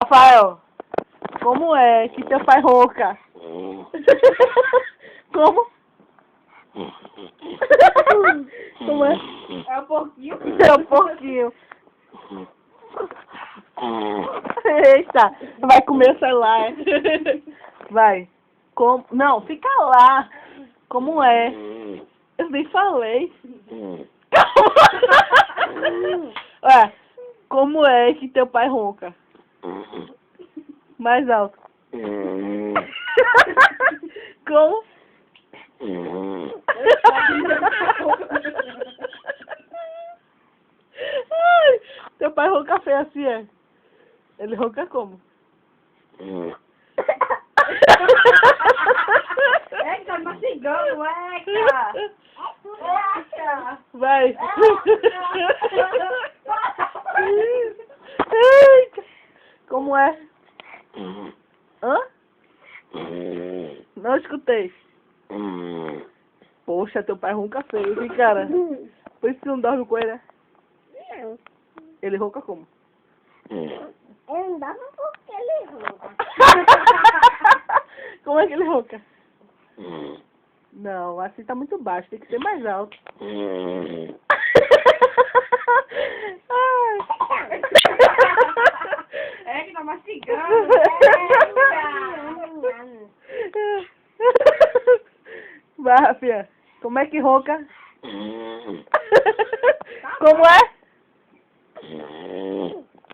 Rafael, como é que teu pai ronca? Como? Como é? É um pouquinho. É um pouquinho. Eita, vai comer o celular. Vai. Como? Não, fica lá. Como é? Eu nem falei. Ué, como é que teu pai ronca? Mais alto. Como? Ai, teu pai ronca feio assim, é? Ele ronca como? Eita, mastigando, eita! Eita! Vai. Eita. Como é? Hã? Não escutei. Poxa, teu pai ronca feio, hein, cara? Por isso que não dorme com ele, né? Não. Ele ronca como? Eu não dava porque ele rouba. Como é que ele ronca? Não, assim tá muito baixo, tem que ser mais alto. Ai. É que tá mastigando. Eita! Vai, Rafinha. Como é que ronca? Como é?